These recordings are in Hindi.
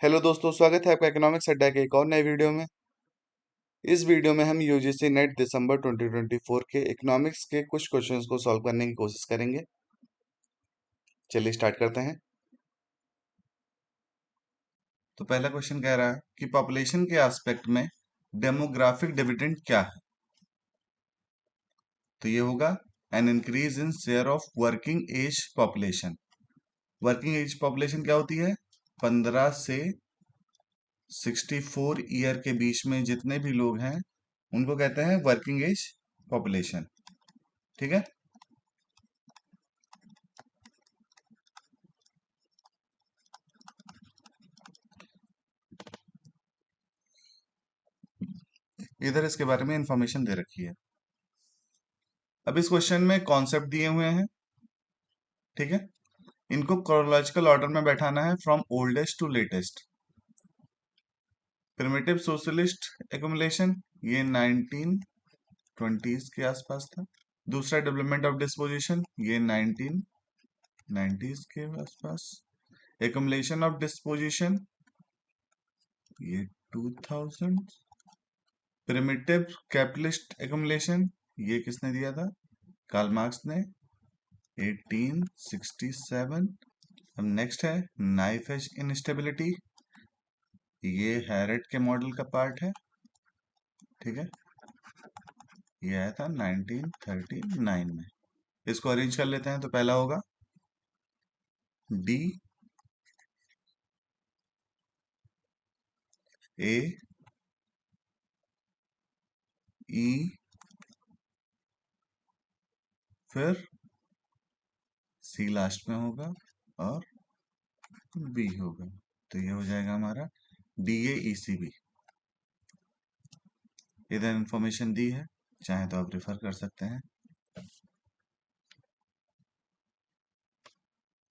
हेलो दोस्तों, स्वागत है आपका इकोनॉमिक्स अड्डा के एक और नए वीडियो में। इस वीडियो में हम यूजीसी नेट दिसंबर 2024 के इकोनॉमिक्स के कुछ क्वेश्चंस को सॉल्व करने की कोशिश करेंगे। चलिए स्टार्ट करते हैं। तो पहला क्वेश्चन कह रहा है कि पॉपुलेशन के एस्पेक्ट में डेमोग्राफिक डिविडेंड क्या है। तो ये होगा an increase in share of working age population. Working age population क्या होती है? 15 से 64 ईयर के बीच में जितने भी लोग हैं उनको कहते हैं वर्किंग एज पॉपुलेशन। ठीक है। इधर इसके बारे में इंफॉर्मेशन दे रखी है। अब इस क्वेश्चन में कॉन्सेप्ट दिए हुए हैं। ठीक है। इनको क्रोनोलॉजिकल ऑर्डर में बैठाना है from oldest to latest. Primitive socialist accumulation ये 1920s के आसपास था। दूसरा डेवलपमेंट ऑफ डिस्पोजिशन ये 1990s के आसपास। एकुमुलेशन ऑफ डिस्पोजिशन ये 2000। प्रिमिटिव कैपिटलिस्ट एकुमुलेशन ये किसने दिया था? कार्ल मार्क्स ने 1867। अब नेक्स्ट है नाइफ एज इंस्टेबिलिटी। ये हैरेट के मॉडल का पार्ट है। ठीक है। ये आया था 1939 में। इसको अरेंज कर लेते हैं। तो पहला होगा डी ए ई फिर सी लास्ट में होगा और बी होगा। तो ये हो जाएगा हमारा D A E C B. इधर इंफॉर्मेशन दी है, चाहे तो आप रिफर कर सकते हैं।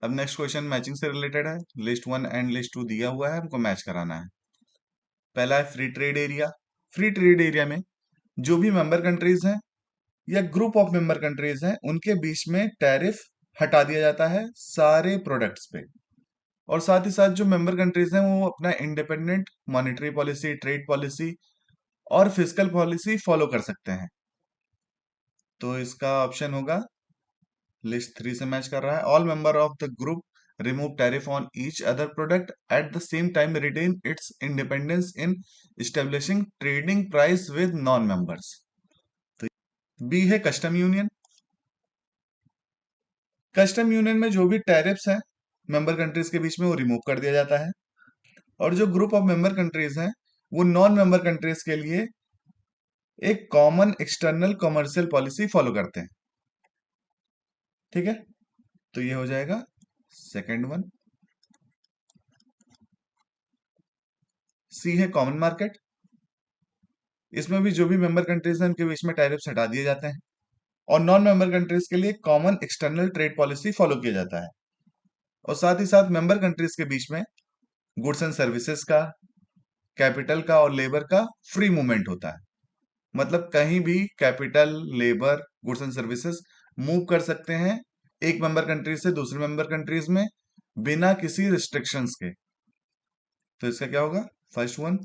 अब नेक्स्ट क्वेश्चन मैचिंग से रिलेटेड है। लिस्ट 1 एंड लिस्ट 2 दिया हुआ है, हमको मैच कराना है। पहला है free trade area. Free trade area में जो भी मेंबर कंट्रीज हैं या ग्रुप ऑफ मेंबर कंट्रीज हैं उनके बीच में टैरिफ हटा दिया जाता है सारे प्रोडक्ट्स पे। और साथ ही साथ जो मेंबर कंट्रीज हैं वो अपना independent monetary policy, trade policy और फिजिकल पॉलिसी फॉलो कर सकते हैं। तो इसका ऑप्शन होगा लिस्ट 3 से मैच कर रहा है। All member of the group remove tariff on each other product at the same time retain its independence in establishing trading price with non members। तो बी है कस्टम यूनियन। कस्टम यूनियन में जो भी टैरिफ्स हैं मेंबर कंट्रीज के बीच में वो रिमूव कर दिया जाता है। और जो ग्रुप ऑफ मेंबर कंट्रीज हैं वो नॉन मेंबर कंट्रीज के लिए एक common external commercial policy follow करते हैं। ठीक है। तो ये हो जाएगा सेकेंड वन। सी है कॉमन मार्केट। इसमें भी जो भी मेंबर कंट्रीज हैं उनके बीच में टैरिफ्स हटा दिए जाते हैं और नॉन मेंबर कंट्रीज के लिए common external trade policy follow किया जाता है। और साथ ही साथ मेंबर कंट्रीज के बीच में गुड्स एंड सर्विसेज का, कैपिटल का और लेबर का फ्री मूवमेंट होता है। मतलब कहीं भी capital, labour, goods and services move कर सकते हैं एक मेंबर कंट्री से दूसरे मेंबर कंट्रीज में बिना किसी रिस्ट्रिक्शंस के। तो इसका क्या होगा? First one,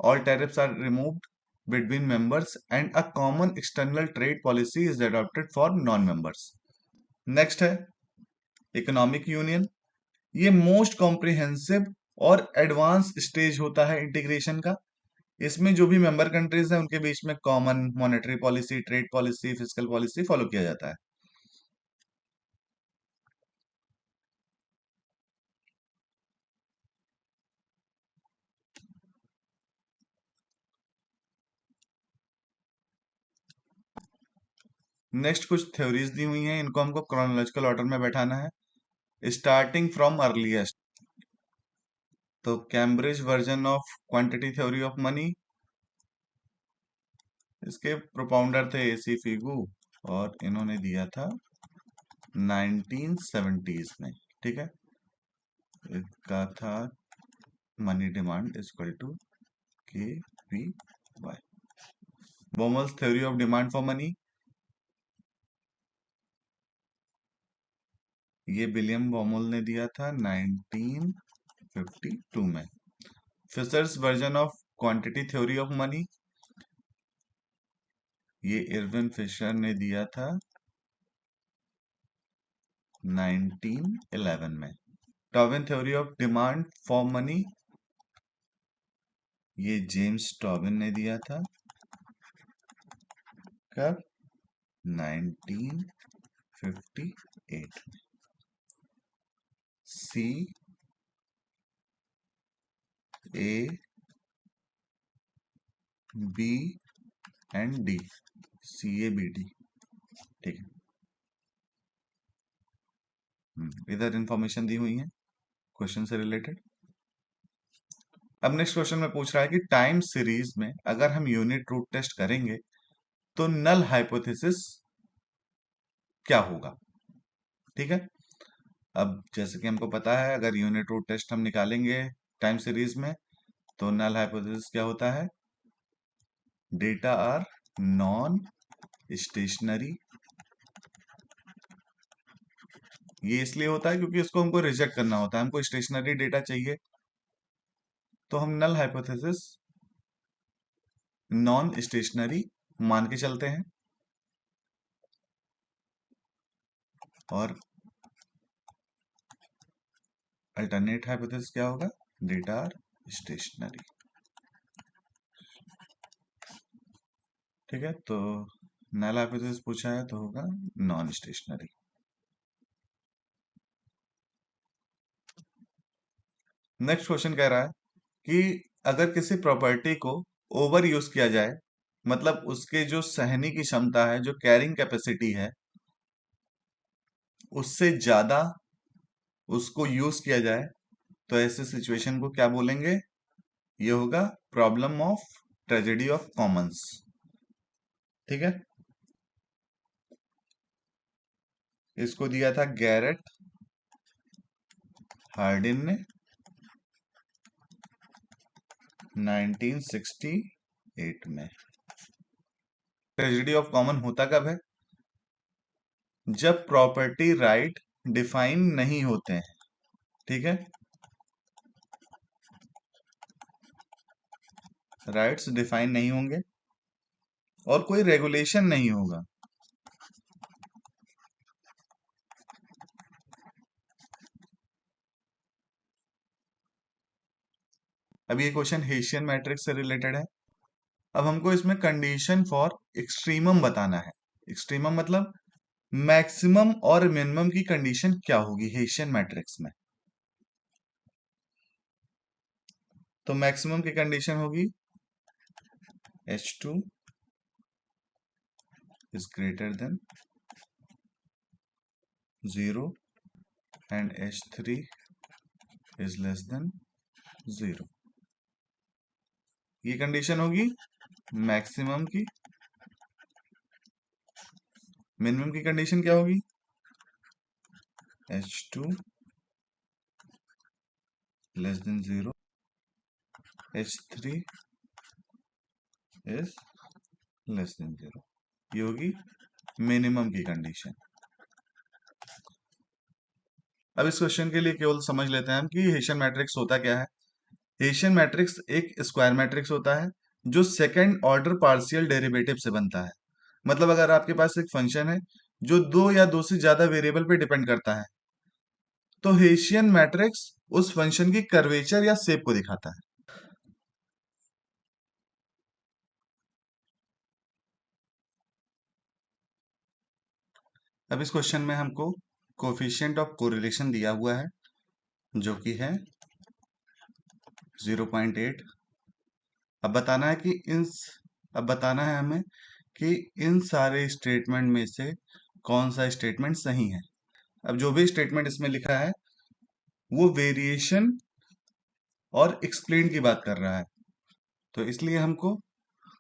all tariffs are removed between members and a common external trade policy is adopted for non-members। Next है इकोनॉमिक यूनियन। ये मोस्ट कॉम्प्रिहेंसिव और एडवांस स्टेज होता है इंटीग्रेशन का। इसमें जो भी मेंबर कंट्रीज हैं उनके बीच में common monetary policy, trade policy, physical policy follow किया जाता है। नेक्स्ट कुछ थ्योरीज दी हुई हैं, इनको हमको क्रोनोलॉजिकल ऑर्डर में बैठाना है स्टार्टिंग फ्रॉम अर्लीस्ट। तो Cambridge version of quantity theory of money, इसके प्रोपाउंडर थे एसी फिगू और इन्होंने दिया था 1970s में। ठीक है। इसका था money demand is equal to K V Y. Baumol's theory of demand for money, ये विलियम बोमल ने दिया था 1952 में। Fisher's version of quantity theory of money, ये इरविन फिशर ने दिया था 1911 में। Tobin theory of demand for money, ये जेम्स टॉबिन ने दिया था कब, 1958 में। C A B and D, CABD, ठीक है। इधर इंफॉर्मेशन दी हुई है क्वेश्चन से रिलेटेड। अब नेक्स्ट क्वेश्चन में पूछ रहा है कि टाइम सीरीज में अगर हम यूनिट रूट टेस्ट करेंगे तो नल हाइपोथेसिस क्या होगा, ठीक है। अब जैसे कि हमको पता है अगर यूनिट रूट टेस्ट हम निकालेंगे टाइम सीरीज में तो नल हाइपोथेसिस क्या होता है, डेटा आर नॉन स्टेशनरी। ये इसलिए होता है क्योंकि इसको हमको रिजेक्ट करना होता है, हमको स्टेशनरी डेटा चाहिए, तो हम नल हाइपोथेसिस नॉन स्टेशनरी मान के चलते हैं। और अल्टरनेट हाइपोथेसिस क्या होगा, डेटा आर स्टेशनरी, ठीक है। तो नल हाइपोथेसिस पूछा है तो होगा नॉन स्टेशनरी। नेक्स्ट क्वेश्चन कह रहा है कि अगर किसी प्रॉपर्टी को ओवर यूज किया जाए, मतलब उसके जो सहने की क्षमता है, जो कैरिंग कैपेसिटी है, उससे ज्यादा उसको यूज किया जाए, तो ऐसे सिचुएशन को क्या बोलेंगे, ये होगा problem of tragedy of Commons, ठीक है। इसको दिया था गैरेट हार्डिन ने 1968 में। ट्रेजेडी ऑफ कॉमन होता कब है, जब प्रॉपर्टी राइट डिफाइन नहीं होते हैं, ठीक है। राइट्स डिफाइन नहीं होंगे और कोई रेगुलेशन नहीं होगा। अब ये क्वेश्चन हेशियन मैट्रिक्स से रिलेटेड है। अब हमको इसमें कंडीशन फॉर एक्सट्रीमम बताना है। एक्सट्रीमम मतलब मैक्सिमम और मिनिमम की कंडीशन क्या होगी हेशियन मैट्रिक्स में। तो मैक्सिमम की कंडीशन होगी H2 is greater than 0 and H3 is less than 0। ये कंडीशन होगी मैक्सिमम की। मिनिमम की कंडीशन क्या होगी, H2 less than 0, H3 is less than 0। ये होगी मिनिमम की कंडीशन। अब इस क्वेश्चन के लिए केवल समझ लेते हैं हम कि हेशियन मैट्रिक्स होता क्या है। हेशियन मैट्रिक्स एक स्क्वायर मैट्रिक्स होता है जो सेकंड ऑर्डर पार्शियल डेरिवेटिव से बनता है। मतलब अगर आपके पास एक फंक्शन है जो दो या दो से ज्यादा वेरिएबल पे डिपेंड करता है, तो हेशियन मैट्रिक्स उस फंक्शन की कर्वेचर या शेप को दिखाता है। अब इस क्वेश्चन में हमको कोफिशिएंट ऑफ कोरिलेशन दिया हुआ है जो कि है 0.8। अब बताना है कि अब बताना है हमें कि इन सारे स्टेटमेंट में से कौन सा स्टेटमेंट सही है। अब जो भी स्टेटमेंट इसमें लिखा है वो वेरिएशन और एक्सप्लेन की बात कर रहा है, तो इसलिए हमको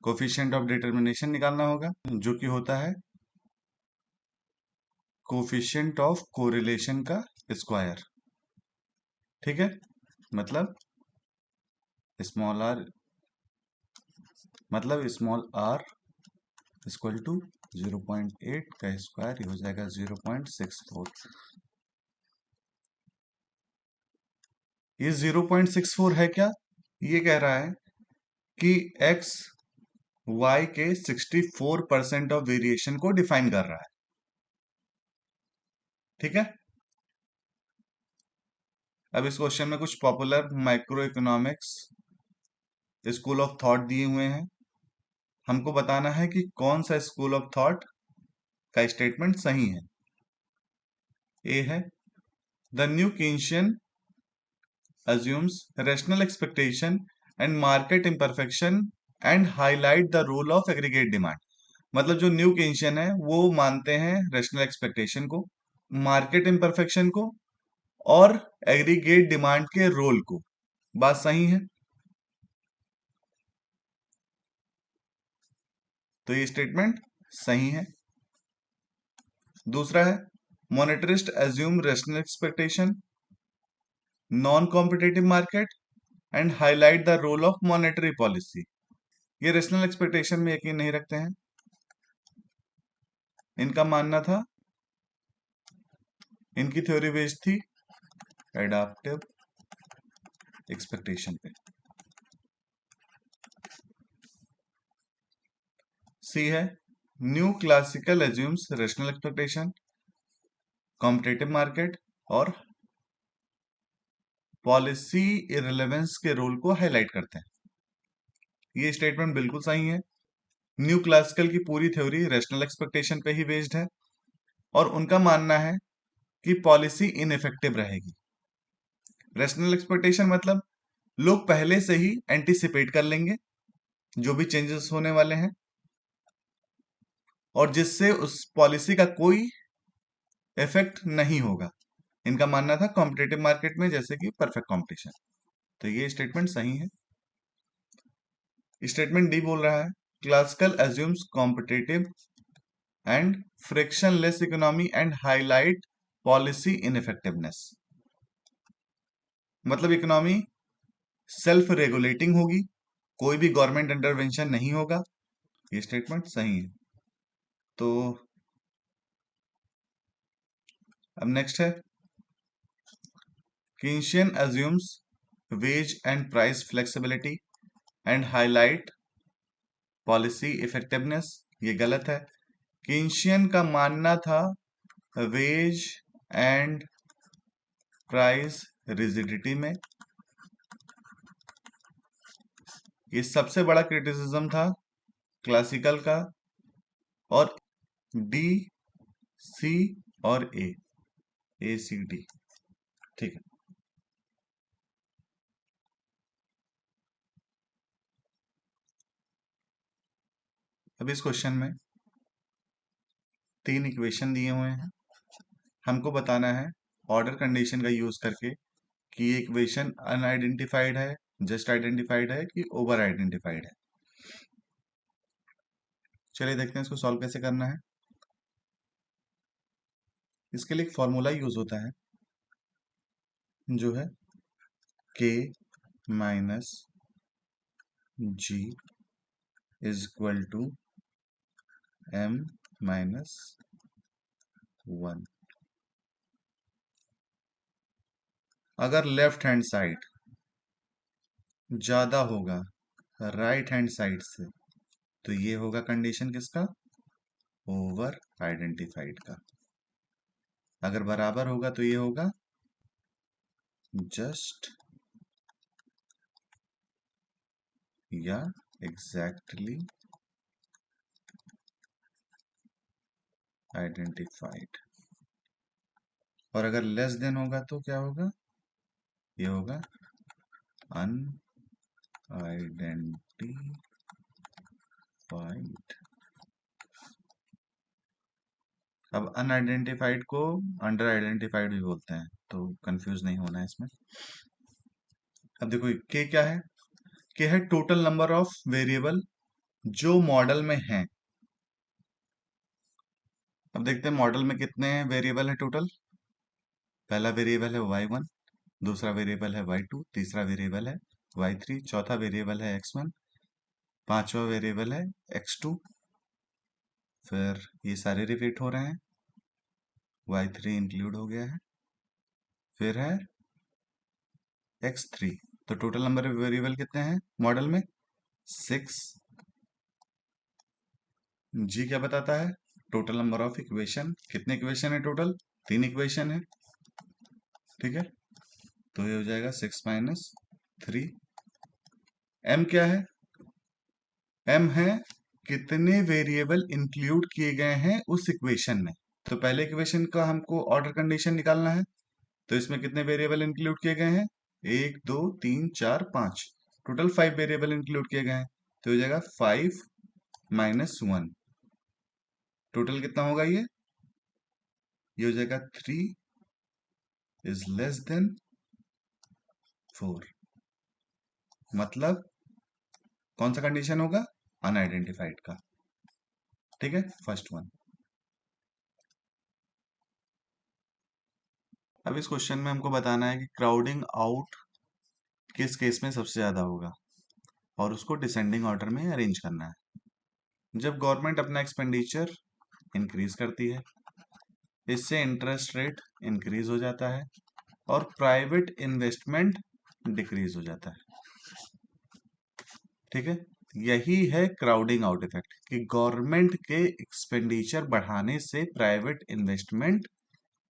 कोफिशिएंट ऑफ डिटर्मिनेशन निकालना होगा जो कि होता है कोफिशिएंट ऑफ कोरिलेशन का स्क्वायर, ठीक है। मतलब स्मॉल आर, मतलब स्मॉल आर इक्वल टू 0.8 का स्क्वायर, हो जाएगा 0.64। ये 0.64 है क्या, ये कह रहा है कि एक्स वाई के 64% ऑफ वेरिएशन को डिफाइन कर रहा है। ठीक है। अब इस क्वेश्चन में कुछ popular microeconomics school of thought दिए हुए हैं। हमको बताना है कि कौन सा स्कूल ऑफ थॉट का स्टेटमेंट सही है। ए है, the new Keynesian assumes rational expectation and market imperfection and highlight the role of aggregate demand। मतलब जो न्यू केन्शियन है वो मानते हैं रेशनल एक्सपेक्टेशन को, मार्केट इम्परफेक्शन को और एग्रीगेट डिमांड के रोल को। बात सही है, तो ये स्टेटमेंट सही है। दूसरा है, monetarist assume rational expectation, non competitive market and highlight the role of monetary policy. ये रेशनल एक्सपेक्टेशन में यकीन नहीं रखते हैं। इनका मानना था, इनकी थ्योरी बेस्ड थी एडाप्टिव एक्सपेक्टेशन पे। सी है, new classical assumes rational expectation, competitive market और पॉलिसी इरेलेवेंस के रोल को हाईलाइट करते हैं। ये स्टेटमेंट बिल्कुल सही है। न्यू क्लासिकल की पूरी थ्योरी रेशनल एक्सपेक्टेशन पे ही बेस्ड है और उनका मानना है कि पॉलिसी इनइफेक्टिव रहेगी। रेशनल एक्सपेक्टेशन मतलब लोग पहले से ही एंटिसिपेट कर लेंगे जो भी चेंजेस होने वाले हैं और जिससे उस पॉलिसी का कोई इफेक्ट नहीं होगा। इनका मानना था कॉम्पिटेटिव मार्केट में जैसे कि परफेक्ट कंपटीशन। तो ये स्टेटमेंट सही है। स्टेटमेंट डी बोल रहा है, classical assumes competitive and frictionless economy and highlight policy इनइफेक्टिवनेस। मतलब इकोनॉमी सेल्फ रेगुलेटिंग होगी, कोई भी गवर्नमेंट इंटरवेंशन नहीं होगा। ये स्टेटमेंट सही है। तो अब नेक्स्ट है, Keynesian assumes wage and price flexibility and highlight policy effectiveness। ये गलत है। Keynesian का मानना था वेज एंड प्राइस रिजिडिटी में। ये सबसे बड़ा क्रिटिसिज्म था क्लासिकल का। और डी, सी और ए सी डी। ठीक है। अब इस क्वेश्चन में 3 इक्वेशन दिए हुए हैं। हमको बताना है ऑर्डर कंडीशन का यूज करके कि ये इक्वेशन अनआइडेंटिफाइड है, जस्ट आइडेंटिफाइड है कि ओवर आइडेंटिफाइड है। चलिए देखते हैं इसको सॉल्व कैसे करना है। इसके लिए एक फॉर्मूला यूज होता है जो है k minus g is equal to m minus 1। अगर लेफ्ट हैंड साइड ज्यादा होगा राइट हैंड साइड से तो ये होगा कंडीशन किसका, ओवर आइडेंटिफाइड का। अगर बराबर होगा तो ये होगा जस्ट या एग्जैक्टली आइडेंटिफाइड। और अगर लेस देन होगा तो क्या होगा, ये होगा अनआइडेंटिफाइड। अब अनआइडेंटिफाइड को अंडर आइडेंटिफाइड भी बोलते हैं, तो कंफ्यूज नहीं होना है इसमें। अब देखो के क्या है, के है टोटल नंबर ऑफ वेरिएबल जो मॉडल में हैं। अब देखते हैं मॉडल में कितने वेरिएबल है टोटल। पहला वेरिएबल है y1, दूसरा वेरिएबल है y2, तीसरा वेरिएबल है y3, चौथा वेरिएबल है x1, पांचवा वेरिएबल है x2। फिर ये सारे रिपीट हो रहे हैं, y3 इंक्लूड हो गया है। फिर है x3। तो टोटल नंबर ऑफ वेरिएबल कितने हैं मॉडल में? 6। जी क्या बताता है? Total number of equation. कितने इक्वेशन है टोटल? 3 इक्वेशन है। ठीक है, तो ये हो जाएगा 6 - 3। एम क्या है? एम है कितने वेरिएबल इंक्लूड किए गए हैं उस इक्वेशन में। तो पहले इक्वेशन का हमको ऑर्डर कंडीशन निकालना है। तो इसमें कितने वेरिएबल इंक्लूड किए गए हैं? 1 2 3 4 5, टोटल 5 वेरिएबल इंक्लूड किए गए हैं। तो हो जाएगा 5 - 1। टोटल कितना होगा ये हो जाएगा 3 < <4। मतलब कौन सा कंडीशन होगा? अनआइडेंटिफाइड का। ठीक है, फर्स्ट वन। अब इस क्वेश्चन में हमको बताना है कि क्राउडिंग आउट किस केस में सबसे ज्यादा होगा और उसको डिसेंडिंग ऑर्डर में अरेंज करना है। जब गवर्नमेंट अपना एक्सपेंडिचर इंक्रीज करती है, इससे इंटरेस्ट रेट इंक्रीज हो जाता है और प्राइवेट इन्वेस्टमेंट डिक्रीज हो जाता है। ठीक है, यही है क्राउडिंग आउट इफेक्ट कि गवर्नमेंट के एक्सपेंडिचर बढ़ाने से प्राइवेट इन्वेस्टमेंट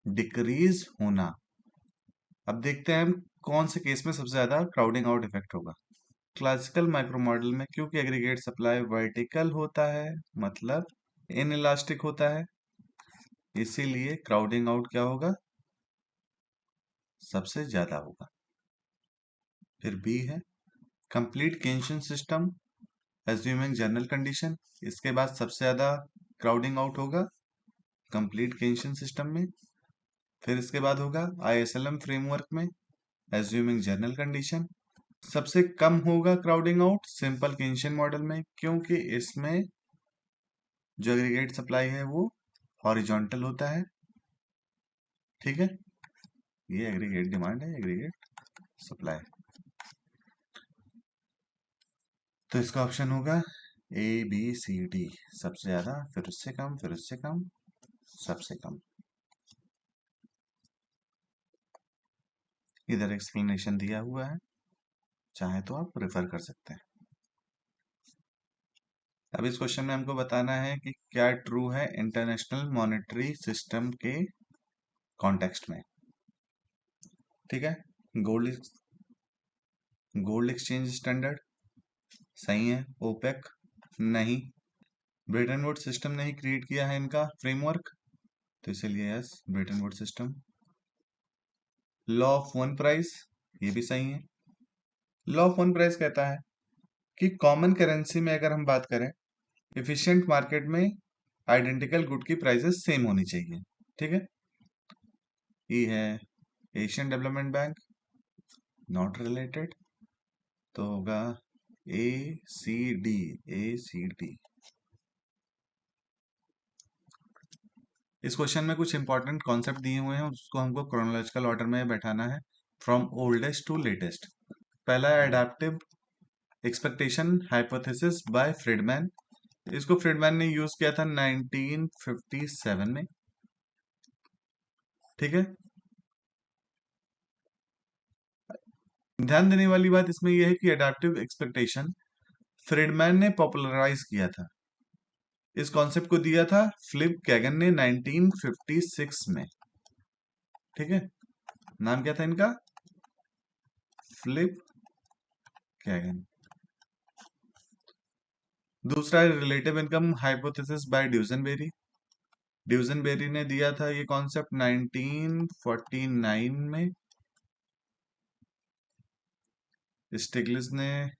डिक्रीज होना। अब देखते हैं हम कौन से केस में सबसे ज्यादा क्राउडिंग आउट इफेक्ट होगा। क्लासिकल माइक्रो मॉडल में क्योंकि एग्रीगेट सप्लाई वर्टिकल होता है, मतलब इन इलास्टिक होता है, इसीलिए क्राउडिंग आउट क्या होगा? सबसे ज्यादा होगा। फिर बी है complete Keynesian system assuming general condition. इसके बाद सबसे ज्यादा क्राउडिंग आउट होगा कंप्लीट केंशन सिस्टम में। फिर इसके बाद होगा आईएसएलएम फ्रेमवर्क में एज्यूमिंग जनरल कंडीशन। सबसे कम होगा crowding out simple Keynesian model में, क्योंकि इसमें जो एग्रीगेट सप्लाई है वो हॉरिजॉन्टल होता है। ठीक है, ये एग्रीगेट डिमांड है, एग्रीगेट सप्लाई। तो इसका ऑप्शन होगा ABCD। सबसे ज्यादा, फिर उससे कम, फिर उससे कम, सबसे कम। इधर एक्सप्लेनेशन दिया हुआ है, चाहे तो आप रेफर कर सकते हैं। अब इस क्वेश्चन में हमको बताना है कि क्या ट्रू है इंटरनेशनल मॉनेटरी सिस्टम के कॉन्टेक्स्ट में। ठीक है, गोल्ड गोल्ड एक्सचेंज स्टैंडर्ड सही है। ओपेक नहीं। ब्रेटन वुड सिस्टम ने ही क्रिएट किया है इनका फ्रेमवर्क, तो इसीलिए yes Brayton would system. Law of one price ये भी सही है। लॉ ऑफ वन प्राइस कहता है कि कॉमन करेंसी में अगर हम बात करें, एफिशिएंट मार्केट में आइडेंटिकल गुड की प्राइसेस सेम होनी चाहिए। ठीक है, ये है Asian development bank, not related, तो होगा ACD। इस क्वेश्चन में कुछ इंपॉर्टेंट कॉन्सेप्ट दिए हुए हैं, उसको हमको क्रोनोलॉजिकल ऑर्डर में बैठाना है फ्रॉम ओल्डेस्ट टू लेटेस्ट। पहला है adaptive expectation hypothesis by Friedman. इसको फ्रीडमैन ने यूज किया था 1957 में। ठीक है, ध्यान देने वाली बात इसमें यह है कि एडाप्टिव एक्सपेक्टेशन फ्रीडमैन ने पॉपुलराइज किया था। इस कॉन्सेप्ट को दिया था फिलिप कैगन ने 1956 में। ठीक है, नाम क्या था इनका? फिलिप कैगन। दूसरा है रिलेटिव इनकम हाइपोथेसिस बाय ड्यूजनबेरी। ड्यूजनबेरी ने दिया था ये कॉन्सेप्ट 1949 में। स्टिग्लिट्ज ने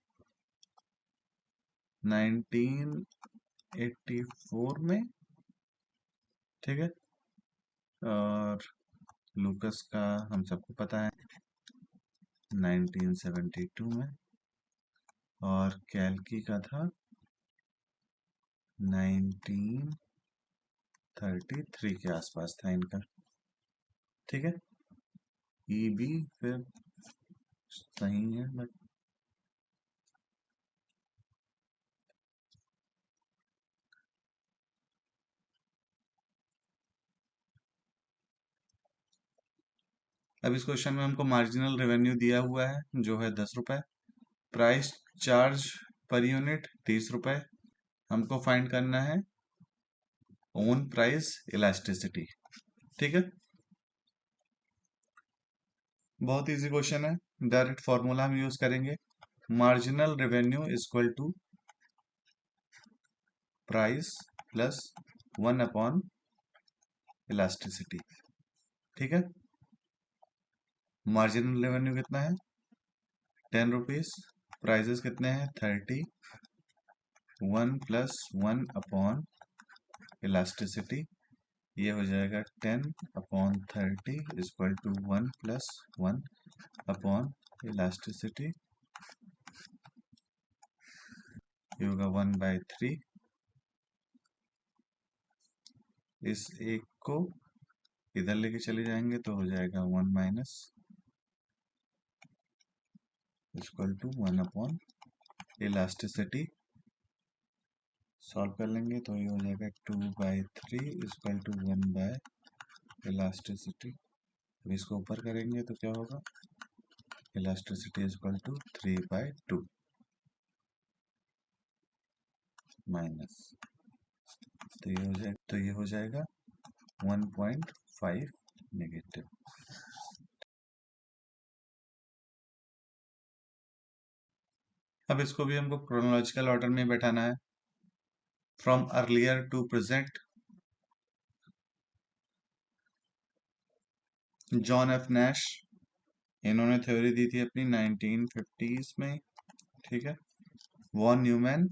1984 में। ठीक है, और लूकस का हम सबको पता है 1972 में, और कैल्की का था 1933 के आसपास था इनका। ठीक है, ये भी फिर सही है, बट अब इस क्वेश्चन में हमको मार्जिनल रेवेन्यू दिया हुआ है जो है 10 रुपए, प्राइस चार्ज पर यूनिट 30 रुपए। हमको फाइंड करना है ओन प्राइस इलास्टिसिटी। ठीक है, बहुत इजी क्वेश्चन है। डायरेक्ट फॉर्मूला हम यूज करेंगे, marginal revenue is equal to price plus 1 upon elasticity. ठीक है, मार्जिनल रेवेन्यू कितना है 10 रुपीज, प्राइजेस कितने हैं 30, 1 + 1 अपॉन इलास्टिसिटी, ये हो जाएगा 10/30 इक्वल टू 1 + 1 अपॉन इलास्टिसिटी, ये होगा 1/3। इस एक को इधर लेके चले जाएंगे तो हो जाएगा 1 minus equal to 1 upon elasticity. Solve कर लेंगे तो ये हो जाएगा 2/3 इक्वल टू 1/इलास्टिसिटी। इसको ऊपर करेंगे तो क्या होगा, इलास्टिसिटी इक्वल टू 3/2 माइनस, तो ये हो जाएगा 1.5 नेगेटिव। अब इसको भी हमको क्रोनोलॉजिकल ऑर्डर में बैठाना है, from earlier to present. John F Nash, इन्होंने थ्योरी दी थी अपनी 1950s में। ठीक है, von Neumann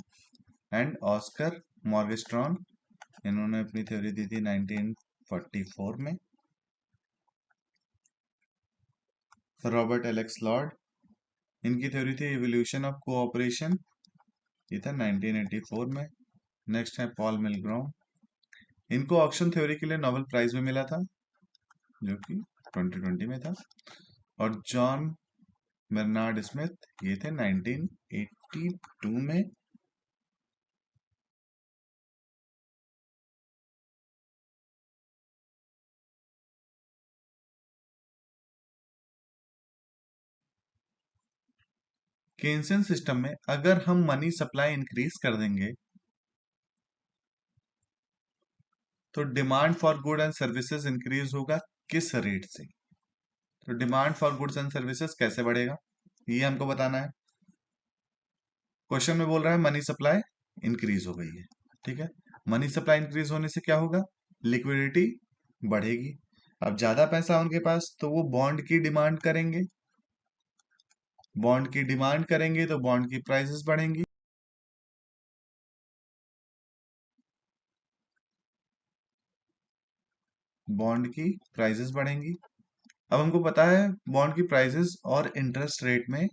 and Oscar Morgenstern, इन्होंने अपनी थ्योरी दी थी 1944 में। रॉबर्ट एलेक्स लॉर्ड, इनकी थ्योरी थी इवोल्यूशन ऑफ कोऑपरेशन, ये था 1984 में। नेक्स्ट है पॉल मिलग्रॉम, इनको ऑक्शन थ्योरी के लिए नोबेल प्राइज भी मिला था जो कि 2020 में था। और जॉन बर्नार्ड स्मिथ, ये थे 1982 में। केन्सियन सिस्टम में अगर हम मनी सप्लाई इंक्रीज कर देंगे तो demand for good and services increase होगा किस रेट से, तो demand for goods and services कैसे बढ़ेगा ये हमको बताना है। क्वेश्चन में बोल रहा है मनी सप्लाई इंक्रीज हो गई है। ठीक है, मनी सप्लाई इंक्रीज होने से क्या होगा, लिक्विडिटी बढ़ेगी। अब ज्यादा पैसा उनके पास तो वो बॉन्ड की डिमांड करेंगे, बॉन्ड की डिमांड करेंगे तो बॉन्ड की प्राइसेस बढ़ेंगी। बॉन्ड की प्राइसेस बढ़ेंगी। अब हमको पता है बॉन्ड की प्राइसेस और इंटरेस्ट रेट में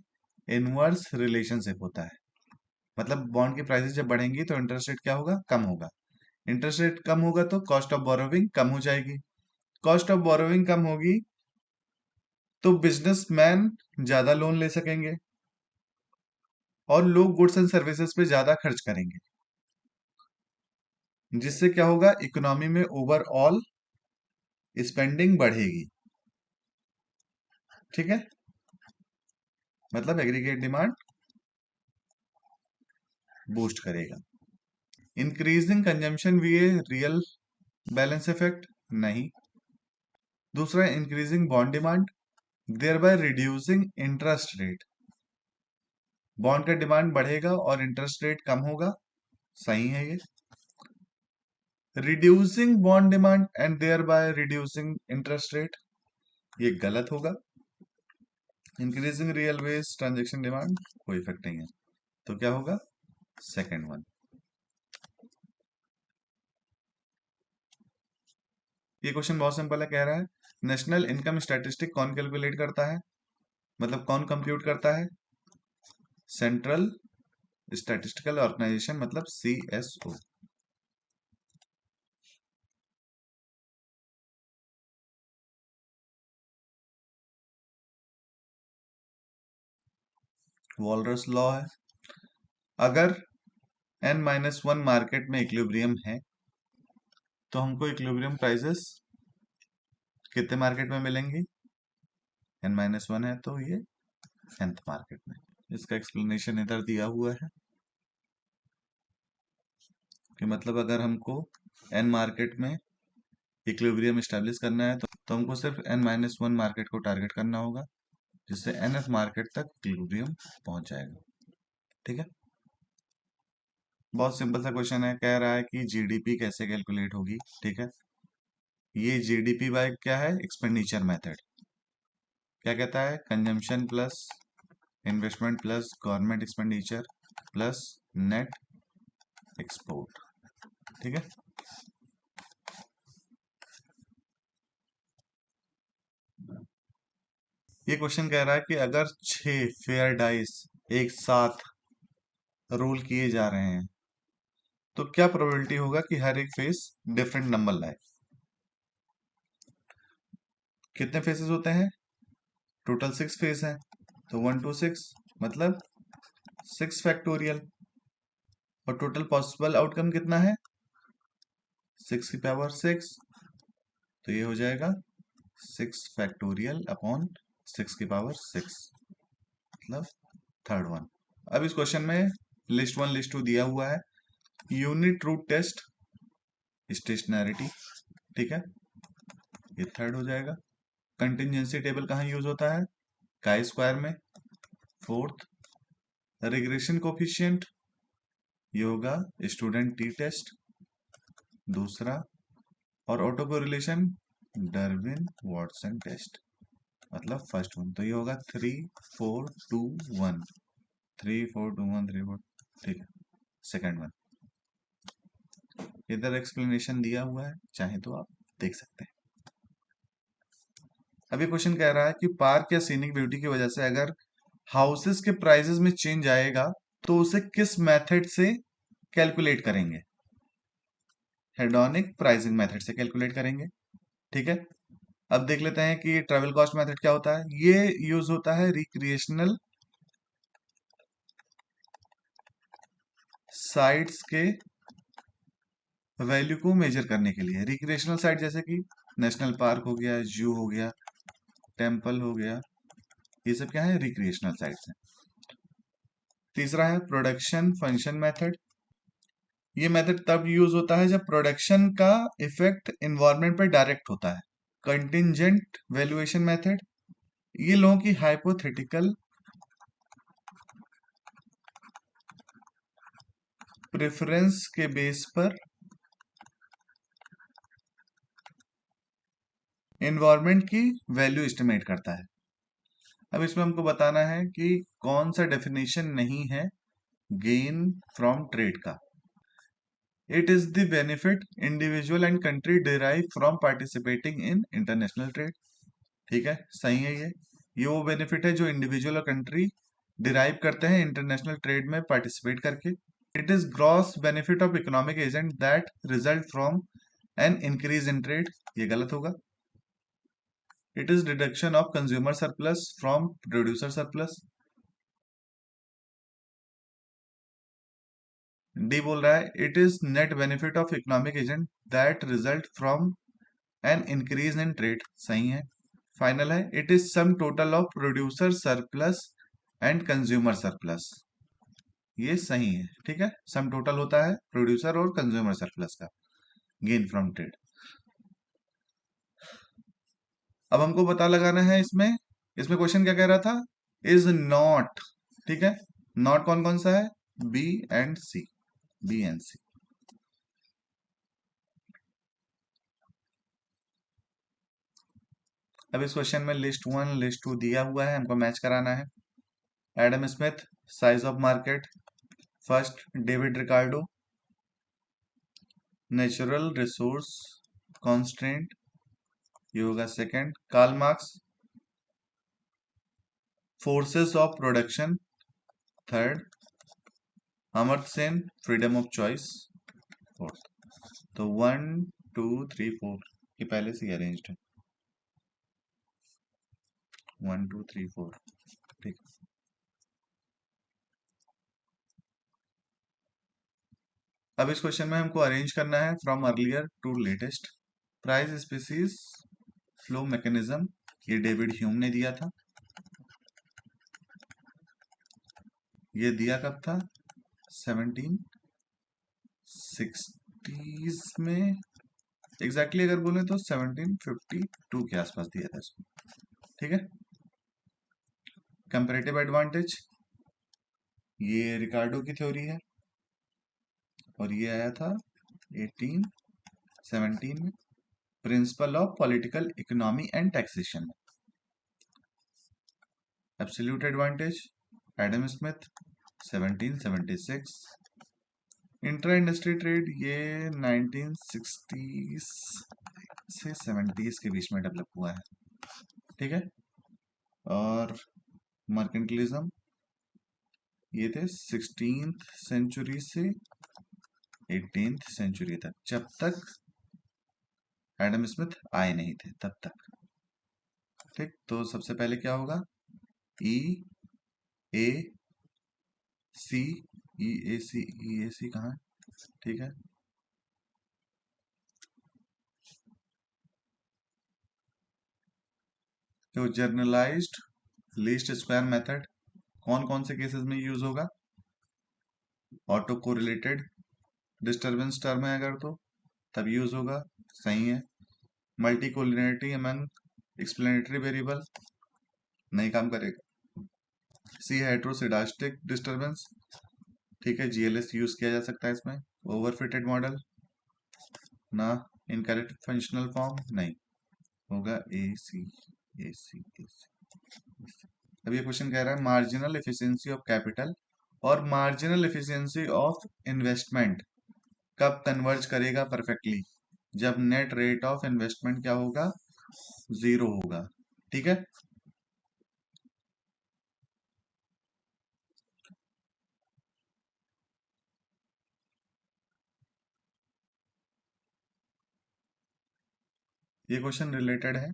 इनवर्स रिलेशनशिप होता है। मतलब बॉन्ड की प्राइसेस जब बढ़ेंगी तो इंटरेस्ट रेट क्या होगा, कम होगा। इंटरेस्ट रेट कम होगा तो कॉस्ट ऑफ बोरोविंग कम हो जाएगी। कॉस्ट ऑफ बोरोविंग कम होगी तो बिजनेसमैन ज्यादा लोन ले सकेंगे और लोग गुड्स एंड सर्विसेज पे ज्यादा खर्च करेंगे, जिससे क्या होगा, इकोनॉमी में ओवरऑल स्पेंडिंग बढ़ेगी। ठीक है, मतलब एग्रीगेट डिमांड बूस्ट करेगा। इंक्रीजिंग कंजम्पशन भी है रियल बैलेंस इफेक्ट नहीं। दूसरा increasing bond demand thereby reducing interest rate, bond का डिमांड बढ़ेगा और इंटरेस्ट रेट कम होगा, सही है ये। Reducing bond demand and thereby reducing interest rate, ये गलत होगा। Increasing real base transaction demand कोई इफेक्ट नहीं है, तो क्या होगा, सेकंड वन। ये क्वेश्चन बहुत सिंपल है, कह रहा है नेशनल इनकम स्टैटिस्टिक कौन कैलकुलेट करता है, मतलब कौन कंप्यूट करता है, सेंट्रल स्टैटिस्टिकल ऑर्गेनाइजेशन मतलब CSO। वॉलरस लॉ है, अगर n-1 मार्केट में इक्विलिब्रियम है तो हमको इक्विलिब्रियम प्राइसेस कितने मार्केट में मिलेंगी, n-1 है तो ये nth मार्केट में। इसका एक्सप्लेनेशन इधर दिया हुआ है कि मतलब अगर हमको n मार्केट में इक्विलिब्रियम स्टैब्लिश करना है तो हमको सिर्फ n-1 मार्केट को टारगेट करना होगा, जिससे nth मार्केट तक इक्विलिब्रियम पहुंच जाएगा। ठीक है, बहुत सिंपल सा क्वेश्चन है। कह रहा है कि जीडीपी कैसे कैलकुलेट होगी। ठीक है, ये जीडीपी बाय क्या है, एक्सपेंडिचर मेथड। क्या कहता है, consumption plus investment plus government expenditure plus net export. ठीक है, ये क्वेश्चन कह रहा है कि अगर 6 फेयर डाइस एक साथ रोल किए जा रहे हैं तो क्या प्रोबेबिलिटी होगा कि हर एक फेस डिफरेंट नंबर लाए। कितने फेसेस होते हैं, टोटल 6 फेस हैं, तो 1 to 6 मतलब 6 फैक्टोरियल। और टोटल पॉसिबल आउटकम कितना है, 6 की पावर 6, तो ये हो जाएगा 6 फैक्टोरियल अपॉन 6 की पावर 6, मतलब थर्ड वन। अब इस क्वेश्चन में लिस्ट 1 लिस्ट 2 दिया हुआ है। यूनिट रूट टेस्ट स्टेशनैरिटी, ठीक है, ये थर्ड हो जाएगा। कंटिजेंसी टेबल कहाँ यूज होता है, काई स्क्वायर में। फोर्थ, रिग्रेशन कोफिशिएंट, ये होगा स्टूडेंट टी टेस्ट दूसरा। और auto correlation Durbin Watson test, मतलब फर्स्ट वन। तो ये होगा 3 4 2 1, 3 4 2 1 3 4, ठीक है, सेकंड वन। इधर एक्सप्लेनेशन दिया हुआ है, चाहे तो आप देख सकते हैं। अभी क्वेश्चन कह रहा है कि पार्क या सीनिक ब्यूटी की वजह से अगर हाउसेस के प्राइसेस में चेंज आएगा तो उसे किस मेथड से कैलकुलेट करेंगे, हेडोनिक प्राइसिंग मेथड से कैलकुलेट करेंगे। ठीक है, अब देख लेते हैं कि ट्रेवल कॉस्ट मेथड क्या होता है। ये यूज होता है रिक्रिएशनल साइट्स के वैल्यू को मेजर करने के लिए। रिक्रिएशनल साइट जैसे कि नेशनल पार्क हो गया, जू हो गया, टेम्पल हो गया, ये सब क्या है, रिक्रिएशनल साइट्स हैं। तीसरा है प्रोडक्शन फंक्शन मेथड। ये मेथड तब यूज होता है जब प्रोडक्शन का इफेक्ट एनवायरनमेंट पर डायरेक्ट होता है। कंटिंजेंट वैल्यूएशन मेथड, ये लोगों की हाइपोथेटिकल प्रेफरेंस के बेस पर एनवायरनमेंट की वैल्यू एस्टिमेट करता है। अब इसमें हमको बताना है कि कौन सा डेफिनेशन नहीं है गेन फ्रॉम ट्रेड का। It is the benefit individual and country derive from participating in international trade. ठीक है, सही है। ये वो बेनिफिट है जो इंडिविजुअल और कंट्री डिराइव करते हैं इंटरनेशनल ट्रेड में पार्टिसिपेट करके। It is gross benefit of economic agent that result from N increase in trade, ये गलत होगा। It is deduction of consumer surplus from producer surplus. D बोल रहा है it is net benefit of economic agent that result from N increase in trade, सही है। फाइनल है it is sum total of producer surplus and consumer surplus, ये सही है। ठीक है, सम टोटल होता है प्रोड्यूसर और कंज्यूमर सरप्लस का, गेन फ्रॉम ट्रेड। अब हमको पता लगाना है इसमें, इसमें क्वेश्चन क्या कह रहा था, इज नॉट। ठीक है, नॉट कौन कौन सा है, B and C, B and C. अब इस क्वेश्चन में लिस्ट 1 लिस्ट 2 दिया हुआ है, हमको मैच कराना है। Adam Smith, size of market. First, David Ricardo, natural resource constant, ये होगा second. Karl Marx, forces of production, third. Amartya Sen, freedom of choice, fourth. तो 1 2 3 4 ये पहले से ही अरेंज्ड है, 1 2 3 4, ठीक। अब इस क्वेश्चन में हमको अरेंज करना है from earlier to latest. Price specie flow mechanism, ये डेविड ह्यूम ने दिया था। ये दिया कब था? 1760s में। एग्जैक्टली अगर बोले तो 1752 के आसपास दिया था इसको। ठीक है। कंपैरेटिव एडवांटेज, ये रिकार्डो की थ्योरी है और ये आया था 1817 में, principle of political economy and taxation में। Absolute advantage, Adam Smith 1776। Intra industry trade, ये 1960s से 70s के बीच में डेवलप हुआ है। ठीक है। और मर्केंटिलिज्म, ये थे 16th सेंचुरी से 18th सेंचुरी तक, जब तक एडम स्मिथ आए नहीं थे तब तक। ठीक, तो सबसे पहले क्या होगा? ई ए सी, ई ए सी कहाँ है? ठीक है। तो जर्नलाइज्ड लीस्ट स्क्वायर मेथड कौन कौन से केसेस में यूज होगा? ऑटो कोरिलेटेड डिस्टरबेंस टर्म है अगर, तो तब यूज होगा। सही है। Multi collinearity among explanatory variable नहीं काम करेगा। सी हेट्रोसिडास्टिक डिस्टरबेंस, ठीक है, जीएलएस यूज किया जा सकता है इसमें। ओवरफिटेड मॉडल ना, इनकरेक्ट फंक्शनल फॉर्म नहीं होगा। ए सी ए सी ए सी। अब ये क्वेश्चन कह रहा है मार्जिनल एफिशिएंसी ऑफ कैपिटल और मार्जिनल एफिशिएंसी ऑफ इन्वेस्टमेंट कब कन्वर्ज करेगा परफेक्टली? जब नेट रेट ऑफ इन्वेस्टमेंट क्या होगा? जीरो होगा। ठीक है। ये क्वेश्चन रिलेटेड है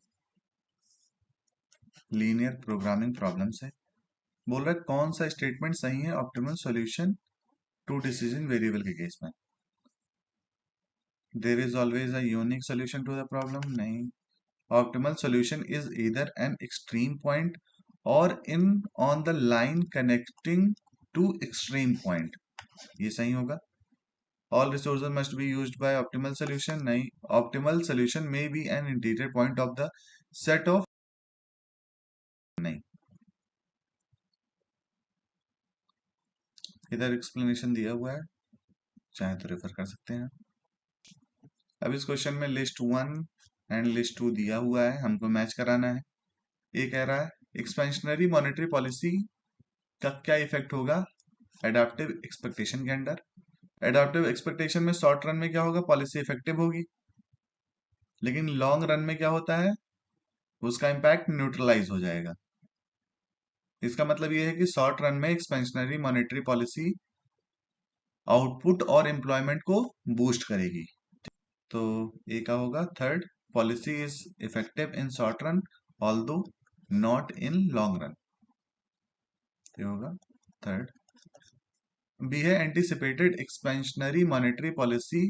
लीनियर प्रोग्रामिंग प्रॉब्लम से। बोल रहा है कौन सा स्टेटमेंट सही है optimal solution to decision variable के केस में? There is always a unique solution to the problem नहीं। Optimal solution is either an extreme point और इन on the line connecting two extreme point, ये सही होगा। All resources must be used by optimal solution नहीं। Optimal solution may be an interior point of the set of नहीं। इधर एक्सप्लेनेशन दिया हुआ है, चाहे तो रेफर कर सकते हैं। अब इस क्वेश्चन में लिस्ट 1 एंड लिस्ट 2 दिया हुआ है, हमको मैच कराना है। ये कह रहा है एक्सपेंशनरी मॉनेटरी पॉलिसी का क्या इफेक्ट होगा एडाप्टिव एक्सपेक्टेशन के अंडर? एडाप्टिव एक्सपेक्टेशन में शॉर्ट रन में क्या होगा? पॉलिसी इफेक्टिव होगी, लेकिन लॉन्ग रन में क्या होता है? उसका इम्पैक्ट न्यूट्रलाइज हो जाएगा। इसका मतलब ये है कि शॉर्ट रन में एक्सपेंशनरी मॉनेटरी पॉलिसी आउटपुट और एम्प्लॉयमेंट को बूस्ट करेगी। तो ए का होगा third, policy is effective in short run although not in long run, ये होगा थर्ड। बी है anticipated expansionary monetary policy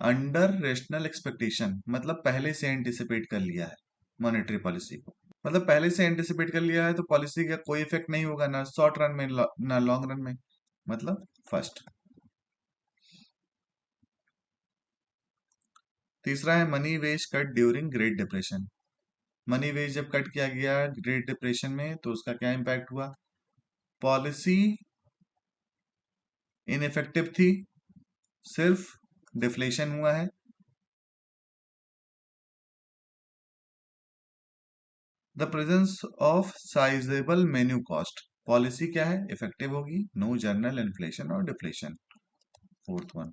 under rational expectation, मतलब पहले से एंटीसिपेट कर लिया है मॉनेटरी पॉलिसी को, मतलब पहले से एंटीसिपेट कर लिया है तो पॉलिसी का कोई इफेक्ट नहीं होगा ना शॉर्ट रन में ना लॉन्ग रन में, मतलब फर्स्ट। तीसरा है money wage cut during great depression. Money wage जब कट किया गया ग्रेट डिप्रेशन में तो उसका क्या इम्पैक्ट हुआ? पॉलिसी इनइफेक्टिव थी, सिर्फ डिफ्लेशन हुआ है। The presence of sizeable menu cost, policy क्या है? इफेक्टिव होगी, नो जर्नल इन्फ्लेशन और डिफ्लेशन। Fourth one.